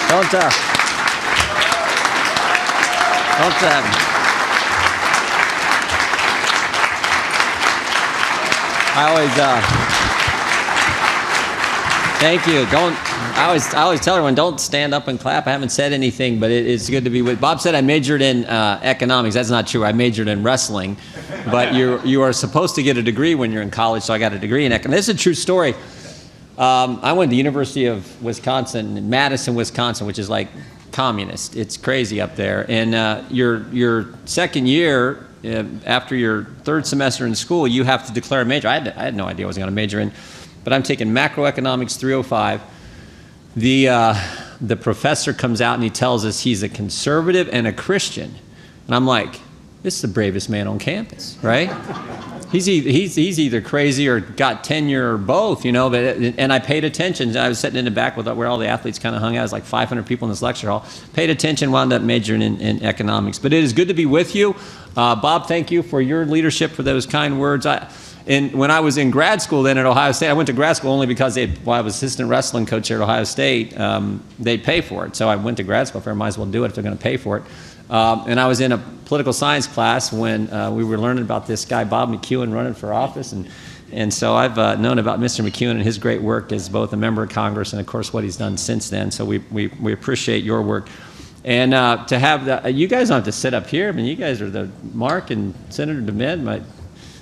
Don't I always, thank you. I always tell everyone, don't stand up and clap. I haven't said anything, but it's good to be with. Bob said I majored in economics. That's not true. I majored in wrestling. But you are supposed to get a degree when you're in college, so I got a degree in economics. This is a true story. I went to the University of Wisconsin, in Madison, Wisconsin, which is like communist. It's crazy up there. And your second year, after your third semester in school, you have to declare a major. I had no idea what I was going to major in, but I'm taking macroeconomics 305. The professor comes out and he tells us he's a conservative and a Christian. And I'm like, this is the bravest man on campus, right? He's either crazy or got tenure or both, you know. And I paid attention. I was sitting in the back where all the athletes kind of hung out. It was like 500 people in this lecture hall. Paid attention, wound up majoring in economics. But it is good to be with you. Bob, thank you for your leadership, for those kind words. When I was in grad school then at Ohio State, I went to grad school only because while I was assistant wrestling coach here at Ohio State, they'd pay for it. So I went to grad school. I might as well do it if they're going to pay for it. And I was in a political science class when we were learning about this guy, Bob McEwen, running for office. And so I've known about Mr. McEwen and his great work as both a member of Congress and, of course, what he's done since then. So we appreciate your work. And to have you guys don't have to sit up here. I mean, you guys are Mark and Senator DeMint, my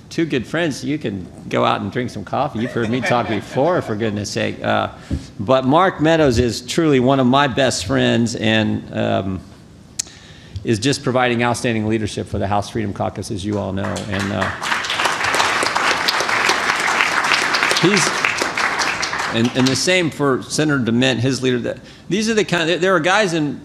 two good friends. You can go out and drink some coffee. You've heard me talk before, for goodness sake. But Mark Meadows is truly one of my best friends and is just providing outstanding leadership for the House Freedom Caucus, as you all know. And and the same for Senator DeMint, his leader. These are the there are guys and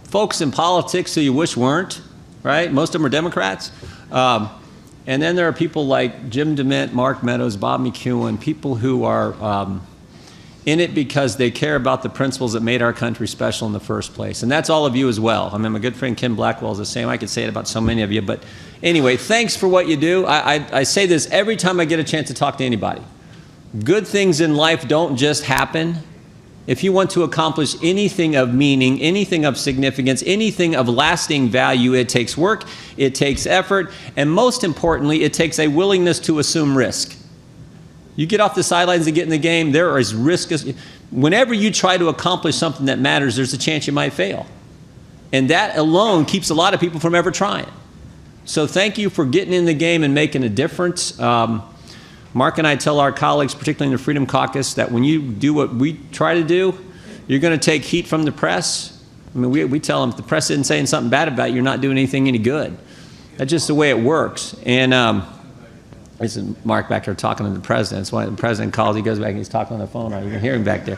folks in politics who you wish weren't, right? Most of them are Democrats. And then there are people like Jim DeMint, Mark Meadows, Bob McEwen, people who are in it because they care about the principles that made our country special in the first place. And that's all of you as well. I mean, my good friend Ken Blackwell is the same. I could say it about so many of you. But anyway, thanks for what you do. I say this every time I get a chance to talk to anybody. Good things in life don't just happen. If you want to accomplish anything of meaning, anything of significance, anything of lasting value, it takes work, it takes effort, and most importantly, it takes a willingness to assume risk. You get off the sidelines and get in the game, there is risk. Whenever you try to accomplish something that matters, there's a chance you might fail. And that alone keeps a lot of people from ever trying. So thank you for getting in the game and making a difference. Mark and I tell our colleagues, particularly in the Freedom Caucus, that when you do what we try to do, you're going to take heat from the press. I mean, we tell them if the press isn't saying something bad about you, you're not doing anything any good. That's just the way it works. And this is Mark back there talking to the president. So when the president calls, he goes back and he's talking on the phone. You can hear him back there.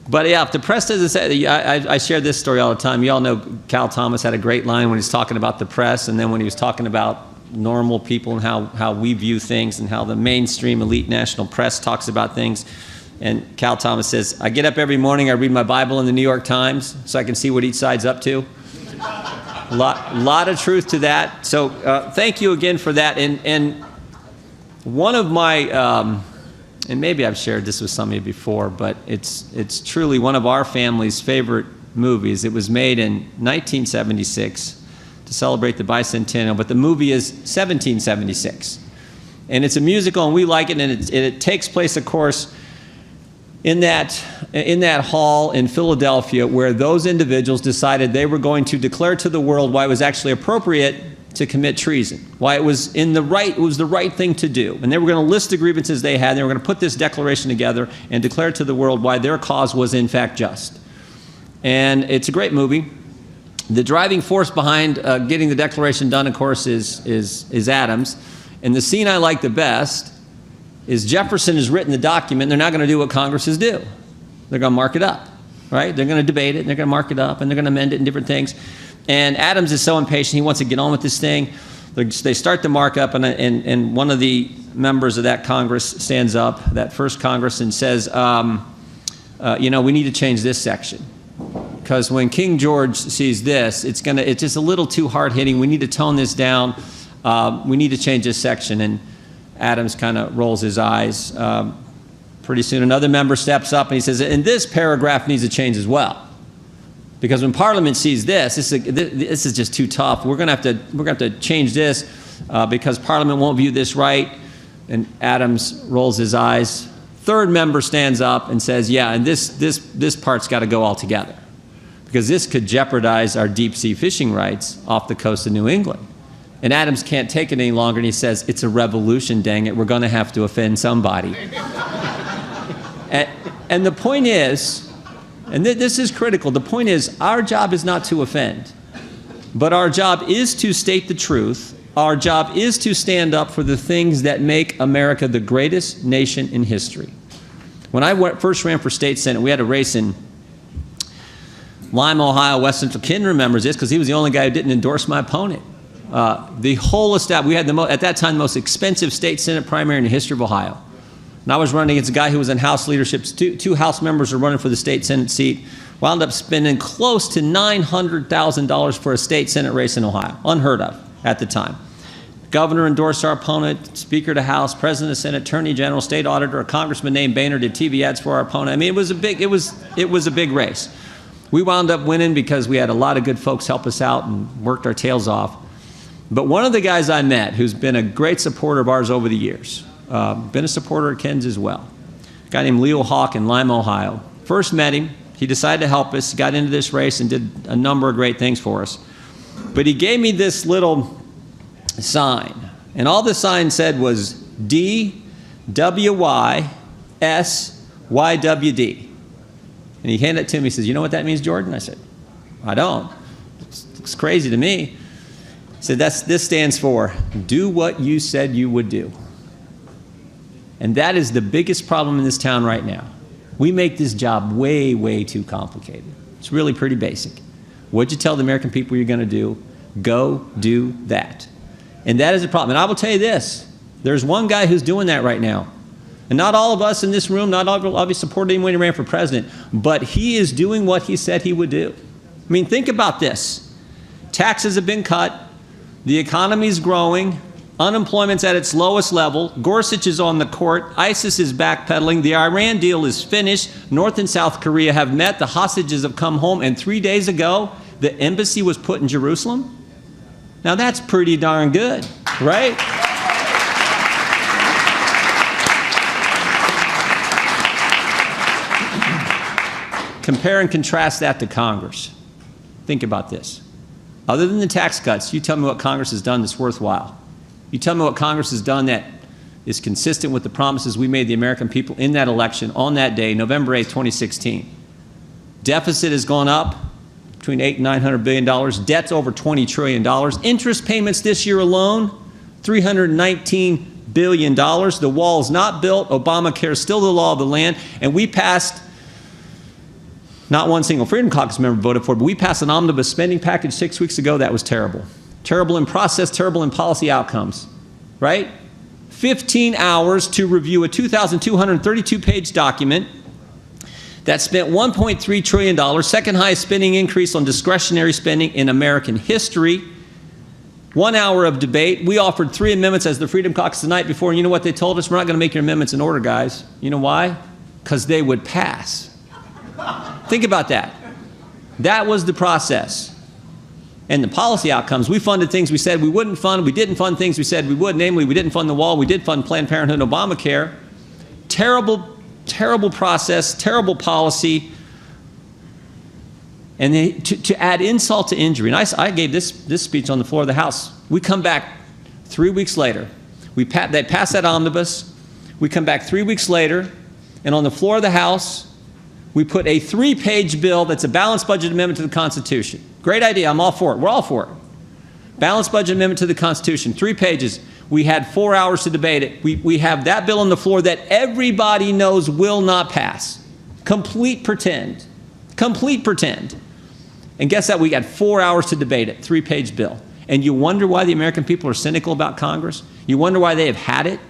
But yeah, if the press doesn't say, I share this story all the time. You all know Cal Thomas had a great line when he's talking about the press, and then when he was talking about normal people and how we view things and how the mainstream elite national press talks about things. And Cal Thomas says, I get up every morning, I read my Bible in the New York Times so I can see what each side's up to. A lot of truth to that. So thank you again for that. And one of my, and maybe I've shared this with some of you before, but it's truly one of our family's favorite movies. It was made in 1976 to celebrate the bicentennial, but the movie is 1776. And it's a musical, and we like it, and it takes place, of course, in that hall in Philadelphia where those individuals decided they were going to declare to the world why it was actually appropriate to commit treason, why it was the right thing to do. And they were going to list the grievances they had, and they were going to put this declaration together and declare to the world why their cause was in fact just. And it's a great movie. The driving force behind getting the declaration done, of course, is Adams. And the scene I like the best is Jefferson has written the document. They're not going to do what Congresses do. They're going to mark it up, right? They're going to debate it, and they're going to mark it up, and they're going to amend it and different things. And Adams is so impatient. He wants to get on with this thing. They start the markup, and one of the members of that Congress stands up, that first Congress, and says, we need to change this section. Because when King George sees this, it's just a little too hard-hitting. We need to tone this down. We need to change this section. And Adams kind of rolls his eyes, Pretty soon another member steps up and he says, and this paragraph needs to change as well. Because when Parliament sees this is just too tough. We're going to have to change this because Parliament won't view this right. And Adams rolls his eyes. Third member stands up and says, yeah, and this part's got to go altogether. Because this could jeopardize our deep sea fishing rights off the coast of New England. And Adams can't take it any longer, and he says, it's a revolution, dang it, we're going to have to offend somebody. and the point is, and this is critical, the point is, our job is not to offend, but our job is to state the truth. Our job is to stand up for the things that make America the greatest nation in history. When I first ran for state senate, we had a race in Lima, Ohio. West Central Ken remembers this because he was the only guy who didn't endorse my opponent. The whole we had at that time the most expensive state senate primary in the history of Ohio. And I was running against a guy who was in House leadership. Two House members were running for the state senate seat. Wound up spending close to $900,000 for a state senate race in Ohio. Unheard of at the time. Governor endorsed our opponent, Speaker of the House, President of the Senate, Attorney General, State Auditor, a Congressman named Boehner did TV ads for our opponent. I mean, it was a big race. We wound up winning because we had a lot of good folks help us out and worked our tails off. But one of the guys I met who's been a great supporter of ours over the years, been a supporter of Ken's as well, a guy named Leo Hawk in Lima, Ohio. First met him, he decided to help us, got into this race and did a number of great things for us. But he gave me this little sign, and all the sign said was DWYSYWD. And he handed it to me. He says, you know what that means, Jordan? I said, I don't. It looks crazy to me. He said, this stands for do what you said you would do. And that is the biggest problem in this town right now. We make this job way, way too complicated. It's really pretty basic. What'd you tell the American people you're going to do? Go do that. And that is a problem. And I will tell you this. There's one guy who's doing that right now. And not all of us in this room, not all of us supported him when he ran for president, but he is doing what he said he would do. I mean, think about this. Taxes have been cut. The economy's growing. Unemployment's at its lowest level. Gorsuch is on the court. ISIS is backpedaling. The Iran deal is finished. North and South Korea have met. The hostages have come home. And 3 days ago, the embassy was put in Jerusalem. Now, that's pretty darn good, right? Compare and contrast that to Congress. Think about this. Other than the tax cuts, you tell me what Congress has done that's worthwhile. You tell me what Congress has done that is consistent with the promises we made the American people in that election on that day, November 8, 2016. Deficit has gone up between $800 and $900 billion. Debt's over $20 trillion. Interest payments this year alone, $319 billion. The wall's not built. Obamacare is still the law of the land. And we passed, not one single Freedom Caucus member voted for it, but we passed an omnibus spending package 6 weeks ago that was terrible. Terrible in process, terrible in policy outcomes, right? 15 hours to review a 2,232-page document that spent $1.3 trillion, second highest spending increase on discretionary spending in American history. 1 hour of debate. We offered 3 amendments as the Freedom Caucus the night before, and you know what they told us? We're not going to make your amendments in order, guys. You know why? Because they would pass. Think about that. That was the process. And the policy outcomes, we funded things we said we wouldn't fund. We didn't fund things we said we would. Namely, we didn't fund the wall. We did fund Planned Parenthood and Obamacare. Terrible, terrible process, terrible policy. And to add insult to injury, and I gave this speech on the floor of the House. We come back 3 weeks later. They pass that omnibus. We come back 3 weeks later, and on the floor of the House, we put a 3-page bill that's a balanced budget amendment to the Constitution. Great idea. I'm all for it. We're all for it. Balanced budget amendment to the Constitution. 3 pages. We had 4 hours to debate it. We have that bill on the floor that everybody knows will not pass. Complete pretend. Complete pretend. And guess what? We had 4 hours to debate it. 3-page bill. And you wonder why the American people are cynical about Congress? You wonder why they have had it?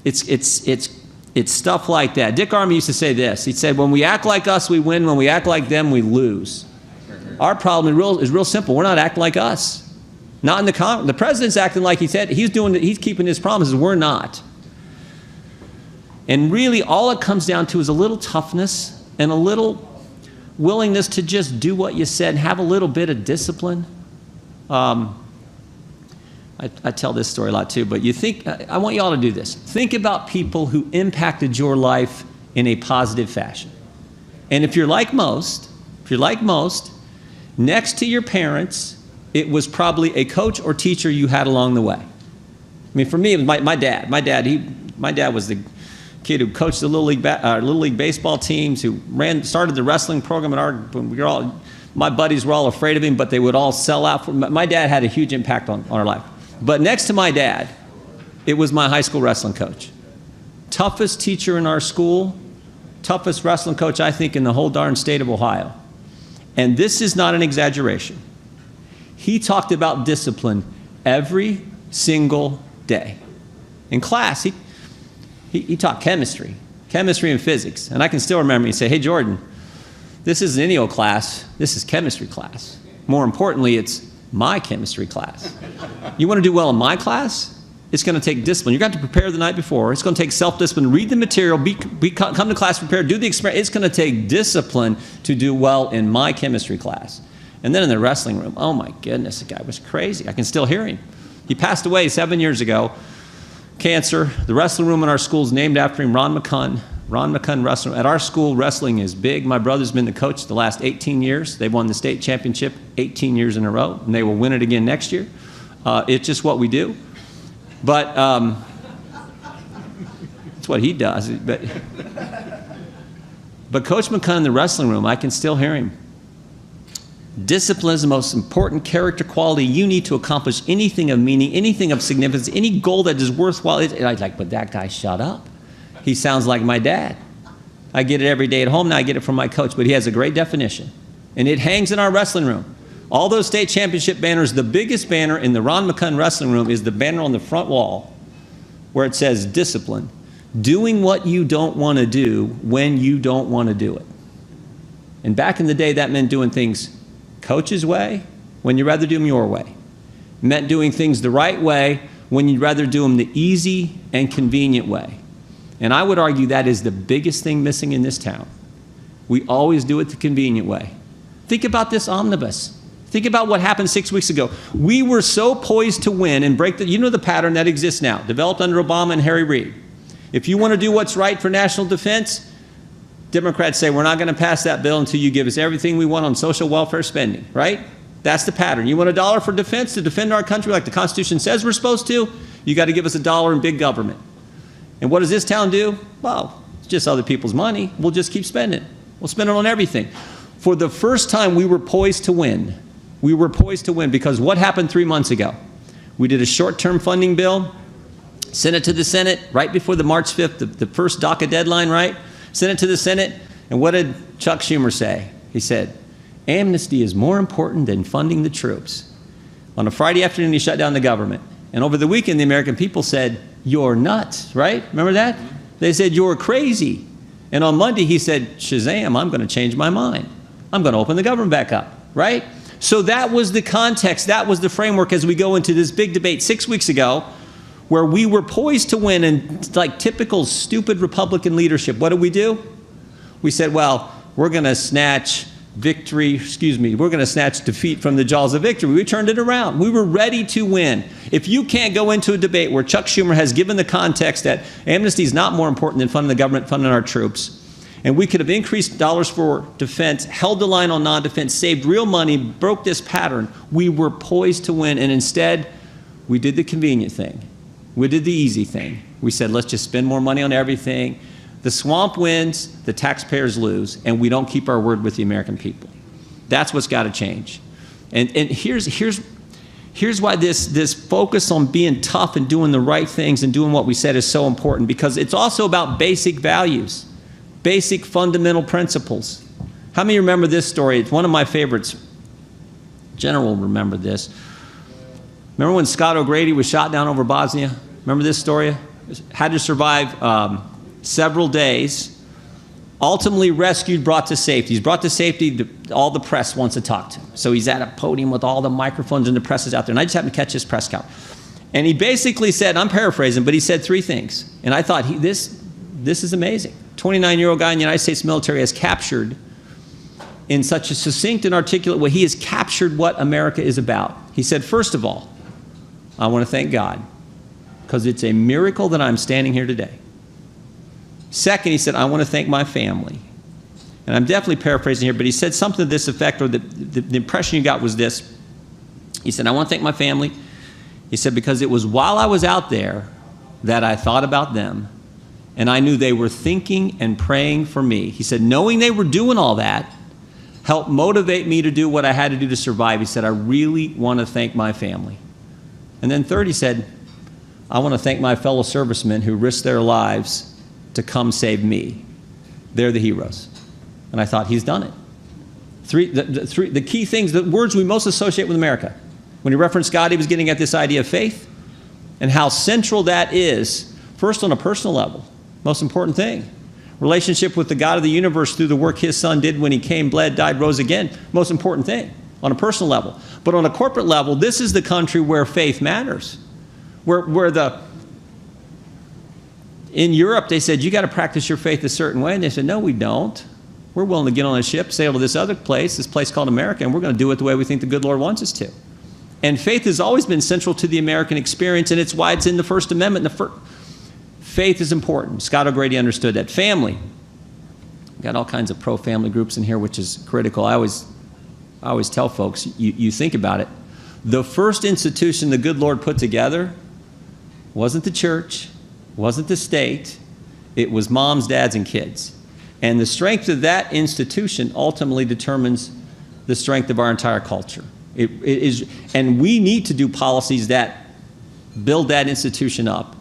It's stuff like that. Dick Armey used to say this. He said, when we act like us, we win. When we act like them, we lose. Our problem is real simple. We're not acting like us. Not in the president's acting like he said. He's keeping his promises. We're not. And really, all it comes down to is a little toughness and a little willingness to just do what you said and have a little bit of discipline. I tell this story a lot too, but I want you all to do this. Think about people who impacted your life in a positive fashion. And if you're like most, next to your parents, it was probably a coach or teacher you had along the way. I mean, for me, it was my dad. My dad was the kid who coached the Little League baseball teams, who started the wrestling program my buddies were all afraid of him, but they would all sell out. My dad had a huge impact on our life. But next to my dad, it was my high school wrestling coach. Toughest teacher in our school, toughest wrestling coach, I think, in the whole darn state of Ohio. And this is not an exaggeration. He talked about discipline every single day. In class, he taught chemistry and physics. And I can still remember, he'd say, "Hey, Jordan, this isn't any old class, this is chemistry class. More importantly, it's my chemistry class. You want to do well in my class? It's going to take discipline. You're going to have to prepare the night before. It's going to take self-discipline, read the material, come to class prepared, do the experiment. It's going to take discipline to do well in my chemistry class." And then in the wrestling room, oh my goodness, the guy was crazy. I can still hear him. He passed away 7 years ago, cancer. The wrestling room in our school is named after him, Ron McCunn. Ron McCunn Wrestling. At our school, wrestling is big. My brother's been the coach the last 18 years. They've won the state championship 18 years in a row, and they will win it again next year. It's just what we do. But it's what he does. But Coach McCunn in the wrestling room, I can still hear him. Discipline is the most important character quality you need to accomplish anything of meaning, anything of significance, any goal that is worthwhile. And I was like, but that guy, shut up. He sounds like my dad. I get it every day at home. Now I get it from my coach, but he has a great definition. And it hangs in our wrestling room. All those state championship banners, the biggest banner in the Ron McCunn wrestling room is the banner on the front wall where it says discipline. Doing what you don't want to do when you don't want to do it. And back in the day, that meant doing things Coach's way when you'd rather do them your way. It meant doing things the right way when you'd rather do them the easy and convenient way. And I would argue that is the biggest thing missing in this town. We always do it the convenient way. Think about this omnibus. Think about what happened 6 weeks ago. We were so poised to win and break the pattern that exists now, developed under Obama and Harry Reid. If you want to do what's right for national defense, Democrats say, we're not going to pass that bill until you give us everything we want on social welfare spending, right? That's the pattern. You want $1 for defense to defend our country like the Constitution says we're supposed to? You got to give us $1 in big government. And what does this town do? Well, it's just other people's money. We'll just keep spending. We'll spend it on everything. For the first time, we were poised to win. We were poised to win because what happened 3 months ago? We did a short-term funding bill, sent it to the Senate right before the March 5th, the first DACA deadline, right? Sent it to the Senate, and what did Chuck Schumer say? He said, amnesty is more important than funding the troops. On a Friday afternoon, he shut down the government. And over the weekend, the American people said, you're nuts, right? Remember that? They said, you're crazy. And on Monday, he said, Shazam, I'm going to change my mind. I'm going to open the government back up, right? So that was the context, that was the framework as we go into this big debate 6 weeks ago, where we were poised to win, and like typical stupid Republican leadership, what did we do? We said, well, we're going to snatch defeat from the jaws of victory. We turned it around. We were ready to win. If you can't go into a debate where Chuck Schumer has given the context that amnesty is not more important than funding the government, funding our troops, and we could have increased dollars for defense, held the line on non-defense, saved real money, broke this pattern, we were poised to win, and instead, we did the convenient thing. We did the easy thing. We said, let's just spend more money on everything. The swamp wins, the taxpayers lose, and we don't keep our word with the American people. That's what's got to change. And here's why this focus on being tough and doing the right things and doing what we said is so important, because it's also about basic values, basic fundamental principles. How many remember this story? It's one of my favorites. General will remember this. Remember when Scott O'Grady was shot down over Bosnia? Remember this story? Had to survive several days. Ultimately rescued, brought to safety. He's brought to safety, all the press wants to talk to him. So he's at a podium with all the microphones and the press is out there. And I just happened to catch his press conference. And he basically said, I'm paraphrasing, but he said 3 things. And I thought, this is amazing. 29-year-old guy in the United States military has captured, in such a succinct and articulate way, he has captured what America is about. He said, first of all, I want to thank God, because it's a miracle that I'm standing here today. Second, he said, I want to thank my family. And I'm definitely paraphrasing here, but he said something to this effect, or the impression you got was this. He said, I want to thank my family. He said, because it was while I was out there that I thought about them, and I knew they were thinking and praying for me. He said, knowing they were doing all that helped motivate me to do what I had to do to survive. He said, I really want to thank my family. And then third, he said, I want to thank my fellow servicemen who risked their lives to come save me. They're the heroes. And I thought, he's done it. The key things, the words we most associate with America. When he referenced God, he was getting at this idea of faith and how central that is, first on a personal level, most important thing. Relationship with the God of the universe through the work his son did when he came, bled, died, rose again, most important thing on a personal level. But on a corporate level, this is the country where faith matters. In Europe, they said, you got to practice your faith a certain way. And they said, no, we don't. We're willing to get on a ship, sail to this other place, this place called America, and we're going to do it the way we think the good Lord wants us to. And faith has always been central to the American experience, and it's why it's in the First Amendment. Faith is important. Scott O'Grady understood that. Family. We've got all kinds of pro-family groups in here, which is critical. I always tell folks, you think about it. The first institution the good Lord put together wasn't the church, wasn't the state. It was moms, dads, and kids. And the strength of that institution ultimately determines the strength of our entire culture. And we need to do policies that build that institution up.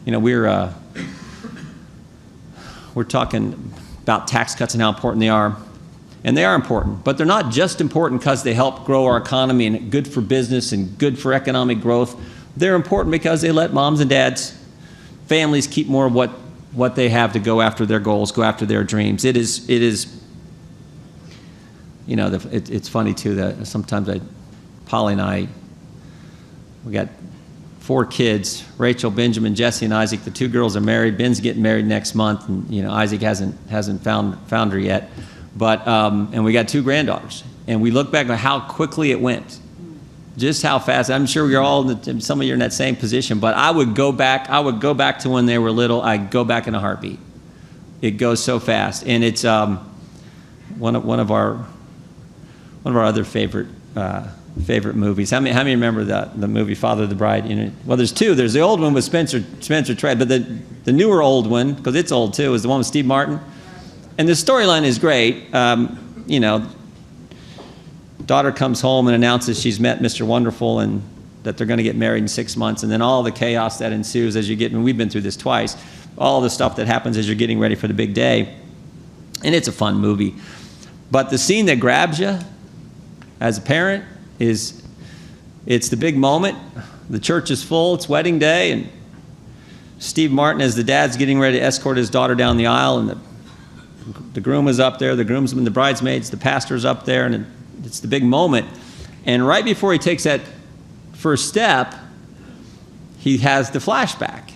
You know, we're talking about tax cuts and how important they are. And they are important, but they're not just important because they help grow our economy and good for business and good for economic growth. They're important because they let moms and dads, families keep more of what they have to go after their goals, go after their dreams. It is, you know, it's funny too that sometimes Polly and I, we got 4 kids, Rachel, Benjamin, Jesse, and Isaac. The 2 girls are married. Ben's getting married next month, and you know, Isaac hasn't found her yet. But and we got 2 granddaughters, and we look back at how quickly it went, just how fast. I'm sure you're all some of you are in that same position. But I would go back to when they were little. I'd go back in a heartbeat. It goes so fast, and it's one of our other favorite movies. How many remember the movie Father of the Bride? You know, well, there's 2. There's the old one with Spencer Tracy, but the newer old one, because it's old too, is the one with Steve Martin. And the storyline is great. You know, daughter comes home and announces she's met Mr. Wonderful and that they're going to get married in 6 months, and then all the chaos that ensues as you get, and we've been through this twice, all the stuff that happens as you're getting ready for the big day. And it's a fun movie. But the scene that grabs you as a parent it's the big moment. The church is full, it's wedding day, and Steve Martin, as the dad's getting ready to escort his daughter down the aisle, and the groom is up there, the groomsmen, the bridesmaids, the pastor's up there, and it's the big moment. And right before he takes that first step, he has the flashback.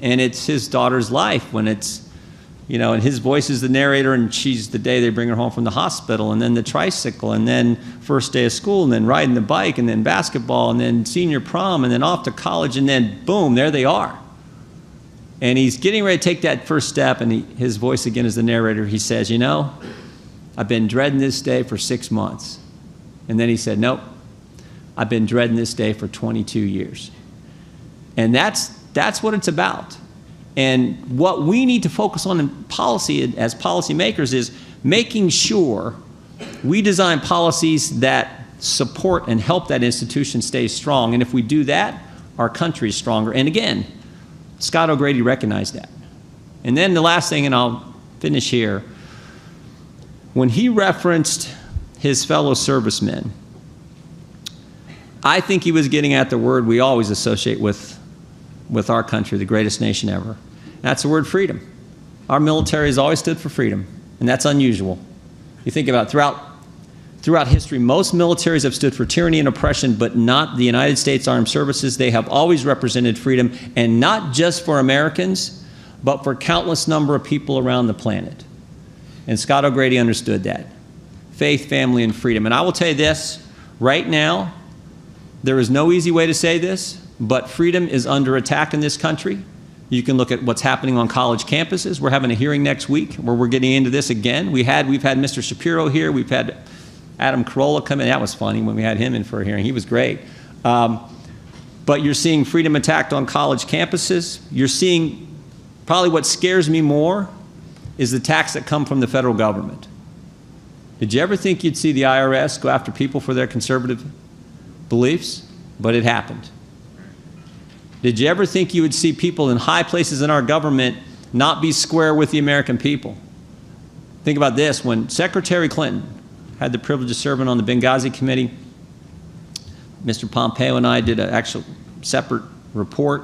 And it's his daughter's life when it's, you know, and his voice is the narrator, and she's the day they bring her home from the hospital, and then the tricycle, and then first day of school, and then riding the bike, and then basketball, and then senior prom, and then off to college, and then boom, there they are. And he's getting ready to take that first step, and his voice again is the narrator. He says, you know, I've been dreading this day for 6 months. And then he said, nope, I've been dreading this day for 22 years. And that's what it's about. And what we need to focus on in policy as policymakers is making sure we design policies that support and help that institution stay strong. And if we do that, our country is stronger. And again, Scott O'Grady recognized that. And then the last thing, and I'll finish here, when he referenced his fellow servicemen, I think he was getting at the word we always associate with our country, the greatest nation ever. That's the word freedom. Our military has always stood for freedom, and that's unusual. You think about it, throughout history, most militaries have stood for tyranny and oppression, but not the United States Armed Services. They have always represented freedom, and not just for Americans, but for countless number of people around the planet. And Scott O'Grady understood that. Faith, family, and freedom. And I will tell you this, right now, there is no easy way to say this, but freedom is under attack in this country. You can look at what's happening on college campuses. We're having a hearing next week where we're getting into this again. We've had Mr. Shapiro here. We've had Adam Carolla come in. That was funny when we had him in for a hearing. He was great. But you're seeing freedom attacked on college campuses. You're seeing, probably what scares me more is the attacks that come from the federal government. Did you ever think you'd see the IRS go after people for their conservative beliefs? But it happened. Did you ever think you would see people in high places in our government not be square with the American people? Think about this. When Secretary Clinton had the privilege of serving on the Benghazi Committee, Mr. Pompeo and I did an actual separate report.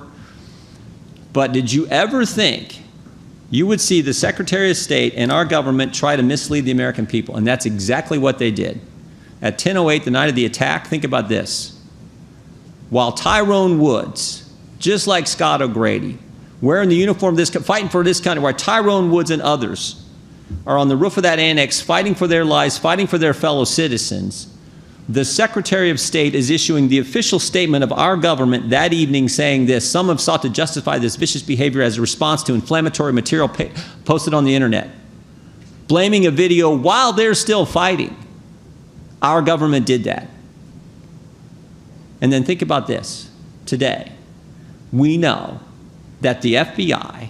But did you ever think you would see the Secretary of State and our government try to mislead the American people? And that's exactly what they did. At 10:08, the night of the attack, think about this. While Tyrone Woods, just like Scott O'Grady, wearing the uniform, fighting for this country, while Tyrone Woods and others are on the roof of that annex fighting for their lives, fighting for their fellow citizens, the Secretary of State is issuing the official statement of our government that evening saying this: some have sought to justify this vicious behavior as a response to inflammatory material posted on the internet, blaming a video while they're still fighting. Our government did that. And then think about this. Today, we know that the FBI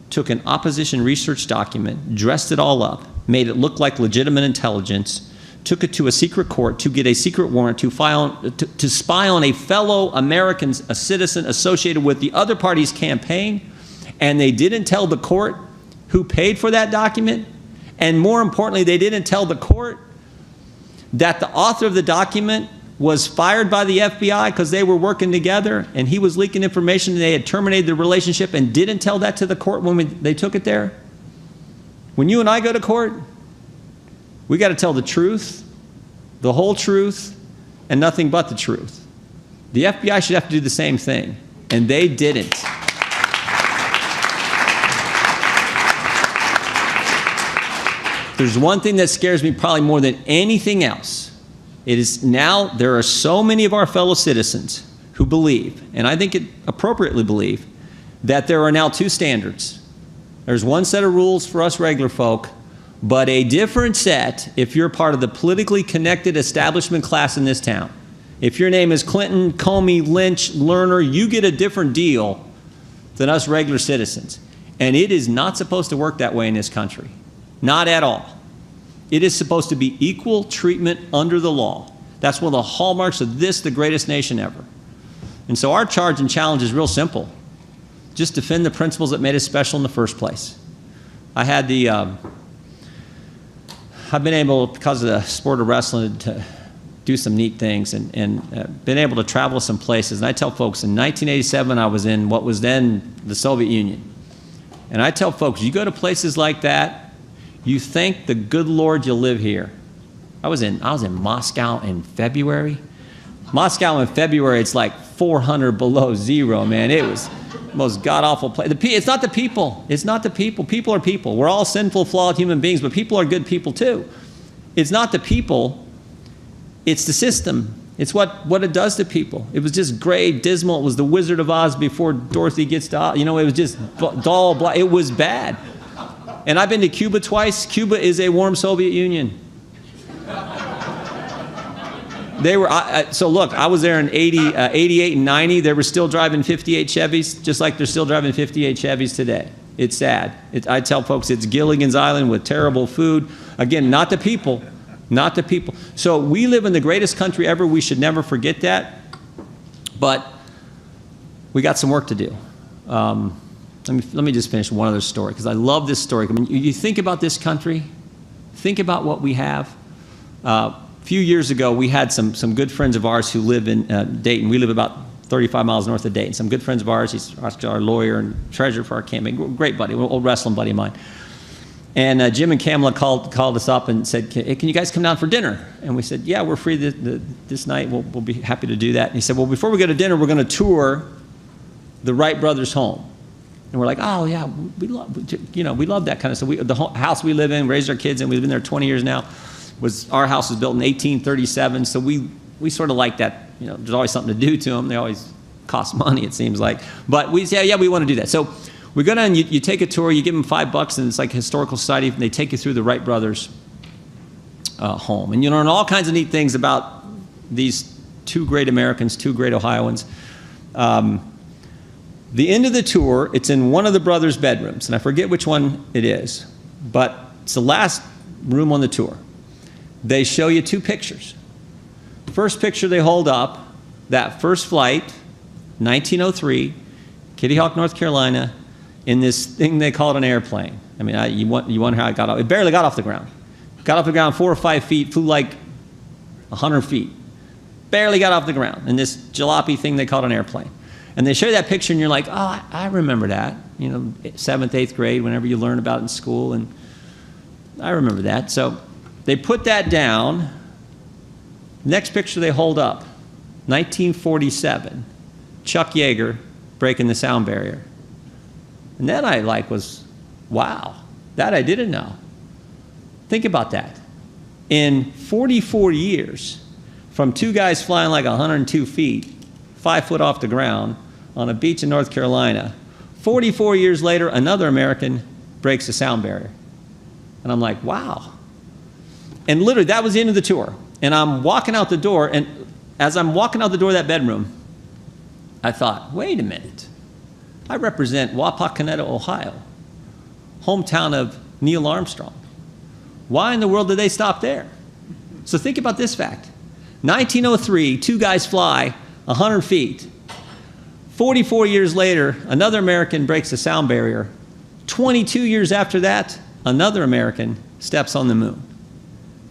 took an opposition research document, dressed it all up, made it look like legitimate intelligence, took it to a secret court to get a secret warrant to spy on a fellow American, a citizen associated with the other party's campaign, and they didn't tell the court who paid for that document, and more importantly, they didn't tell the court that the author of the document was fired by the FBI because they were working together and he was leaking information and they had terminated the relationship, and didn't tell that to the court when they took it there. When you and I go to court, we got to tell the truth, the whole truth, and nothing but the truth. The FBI should have to do the same thing, and they didn't. There's one thing that scares me probably more than anything else. It is now there are so many of our fellow citizens who believe, and I think it appropriately believe, that there are now two standards. There's one set of rules for us regular folk, but a different set if you're part of the politically connected establishment class in this town. If your name is Clinton, Comey, Lynch, Lerner, you get a different deal than us regular citizens. And it is not supposed to work that way in this country. Not at all. It is supposed to be equal treatment under the law. That's one of the hallmarks of this, the greatest nation ever. And so our charge and challenge is real simple. Just defend the principles that made us special in the first place. I had the, I've been able, because of the sport of wrestling, to do some neat things and been able to travel some places. And I tell folks, in 1987, I was in what was then the Soviet Union. And I tell folks, you go to places like that, you thank the good Lord you live here. I was in Moscow in February. Moscow in February, it's like 400 below zero, man. It was the most god-awful place. It's not the people. It's not the people. People are people. We're all sinful, flawed human beings, but people are good people too. It's not the people. It's the system. It's what it does to people. It was just gray, dismal. It was the Wizard of Oz before Dorothy gets to Oz. You know, it was just dull, black. It was bad. And I've been to Cuba twice. Cuba is a warm Soviet Union. They were, so look, I was there in 88 and 90. They were still driving 58 Chevys, just like they're still driving 58 Chevys today. It's sad. I tell folks it's Gilligan's Island with terrible food. Again, not the people, not the people. So we live in the greatest country ever. We should never forget that. But we got some work to do. Let me just finish one other story, because I love this story. I mean, you think about this country, think about what we have. A few years ago, we had some good friends of ours who live in Dayton. We live about 35 miles north of Dayton. Some good friends of ours. He's our lawyer and treasurer for our campaign. Great buddy, old wrestling buddy of mine. And Jim and Kamala called us up and said, hey, can you guys come down for dinner? And we said, yeah, we're free this night. We'll be happy to do that. And he said, well, before we go to dinner, we're going to tour the Wright brothers' home. And we're like, oh yeah, we love that kind of stuff. The house we live in, raised our kids in, we've been there 20 years now, our house was built in 1837, so we sort of like that, there's always something to do to them. They always cost money, it seems like. But we say, yeah, we want to do that. So we go down, you take a tour, you give them $5, and it's like a historical society, and they take you through the Wright brothers' home. And you learn all kinds of neat things about these two great Americans, two great Ohioans. The end of the tour, it's in one of the brothers' bedrooms, and I forget which one it is, but it's the last room on the tour. They show you two pictures. First picture they hold up, that first flight, 1903, Kitty Hawk, North Carolina, in this thing they call it an airplane. I mean, you wonder how it got off. It barely got off the ground. Got off the ground 4 or 5 feet, flew like 100 feet. Barely got off the ground in this jalopy thing they called an airplane. And they show you that picture and you're like, oh, I remember that. 7th, 8th grade, whenever you learn about it in school, and I remember that. So they put that down. Next picture they hold up, 1947, Chuck Yeager breaking the sound barrier. And that was, wow, that I didn't know. Think about that. In 44 years, from two guys flying like 102 feet, 5 foot off the ground, on a beach in North Carolina, 44 years later, another American breaks the sound barrier. And I'm like, wow. And literally, that was the end of the tour. And I'm walking out the door, and as I'm walking out the door of that bedroom, I thought, wait a minute. I represent Wapakoneta, Ohio, hometown of Neil Armstrong. Why in the world did they stop there? So think about this fact. 1903, two guys fly 100 feet. 44 years later, another American breaks the sound barrier. 22 years after that, another American steps on the moon.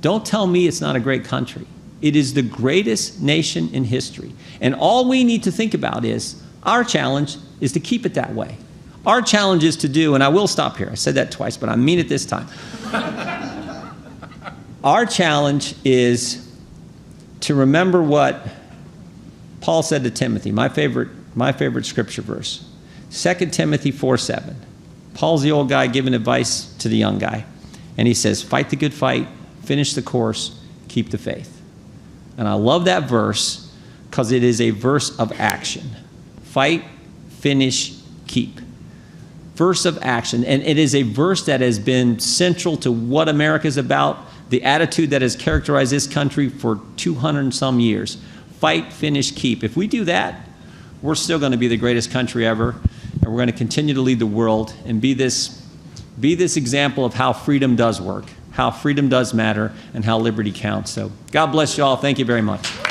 Don't tell me it's not a great country. It is the greatest nation in history. And all we need to think about is, our challenge is to keep it that way. Our challenge is to do, and I will stop here. I said that twice, but I mean it this time. Our challenge is to remember what Paul said to Timothy, my favorite scripture verse, 2 Timothy 4:7. Paul's the old guy giving advice to the young guy. And he says, fight the good fight, finish the course, keep the faith. And I love that verse because it is a verse of action. Fight, finish, keep. Verse of action. And it is a verse that has been central to what America is about, the attitude that has characterized this country for 200 and some years. Fight, finish, keep. If we do that, we're still going to be the greatest country ever, and we're going to continue to lead the world and be this example of how freedom does work, how freedom does matter, and how liberty counts. So God bless you all. Thank you very much.